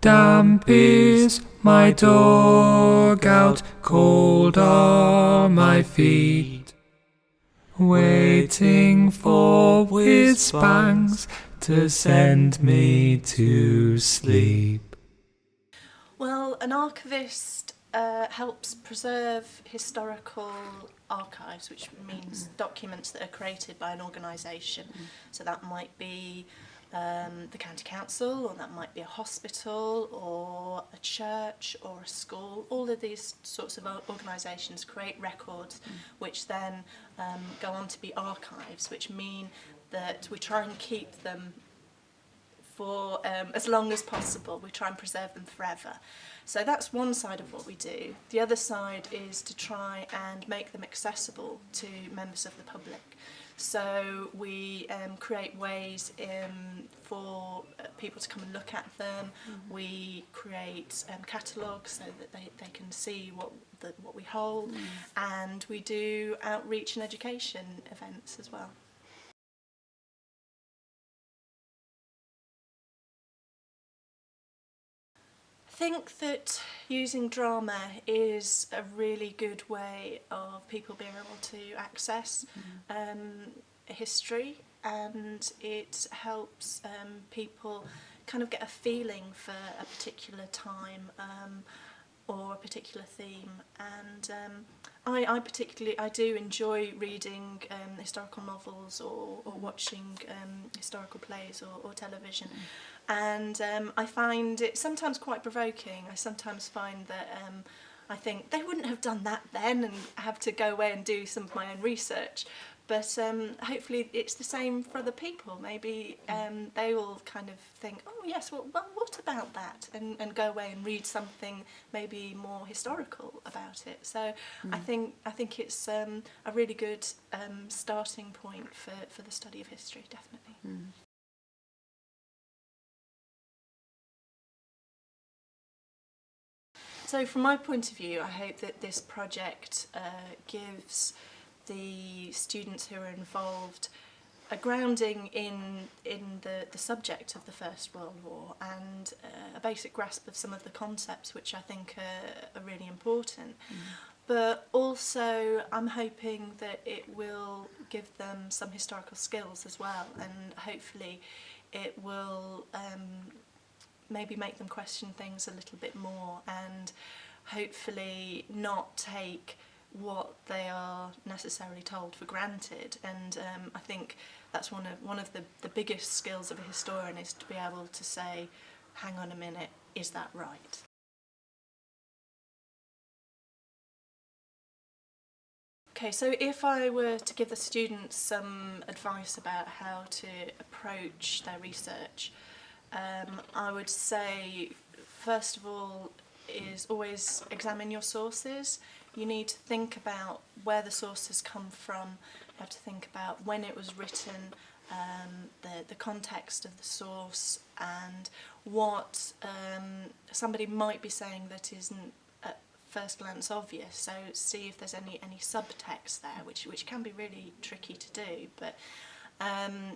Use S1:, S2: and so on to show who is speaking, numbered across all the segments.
S1: Damp is my dog out, cold are my feet, waiting for whiz bangs to send me to sleep.
S2: Well, an archivist helps preserve historical archives, which means documents that are created by an organisation. So that might be the county council, or that might be a hospital, or a church, or a school. All of these sorts of organisations create records which then go on to be archives, which mean that we try and keep them for as long as possible. We try and preserve them forever. So that's one side of what we do. The other side is to try and make them accessible to members of the public. So we create ways for people to come and look at them. We create catalogues so that they can see what we hold, and we do outreach and education events as well. I think that using drama is a really good way of people being able to access history, and it helps people kind of get a feeling for a particular time or a particular theme. And I do enjoy reading historical novels or watching historical plays or television. And I find it sometimes quite provoking. I sometimes find that I think they wouldn't have done that then, and have to go away and do some of my own research. But hopefully it's the same for other people. Maybe they will kind of think, oh yes, well what about that? And go away and read something maybe more historical about it. So I think it's a really good starting point for the study of history, definitely. So from my point of view, I hope that this project gives the students who are involved a grounding in the subject of the First World War, and a basic grasp of some of the concepts which I think are really important. But also I'm hoping that it will give them some historical skills as well, and hopefully it will maybe make them question things a little bit more, and hopefully not take what they are necessarily told for granted. And I think that's one of the biggest skills of a historian, is to be able to say, hang on a minute, is that right? Okay, so if I were to give the students some advice about how to approach their research, I would say, first of all, is always examine your sources. You need to think about where the sources come from. You have to think about when it was written, the context of the source, and what somebody might be saying that isn't at first glance obvious. So see if there's any subtext there, which can be really tricky to do, but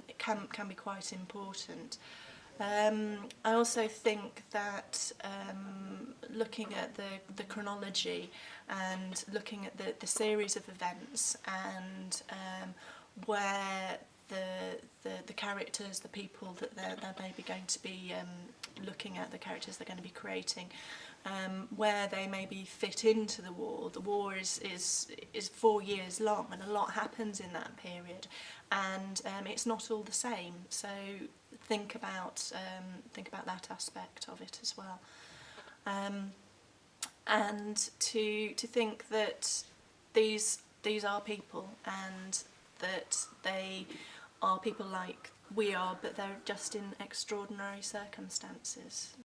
S2: it can be quite important. I also think that looking at the chronology and looking at the series of events, and where the characters, the people that they're maybe going to be looking at, the characters they're going to be creating, where they maybe fit into the war. The war is 4 years long, and a lot happens in that period, and it's not all the same. So think about that aspect of it as well, and to think that these are people, and that they are people like we are, but they're just in extraordinary circumstances.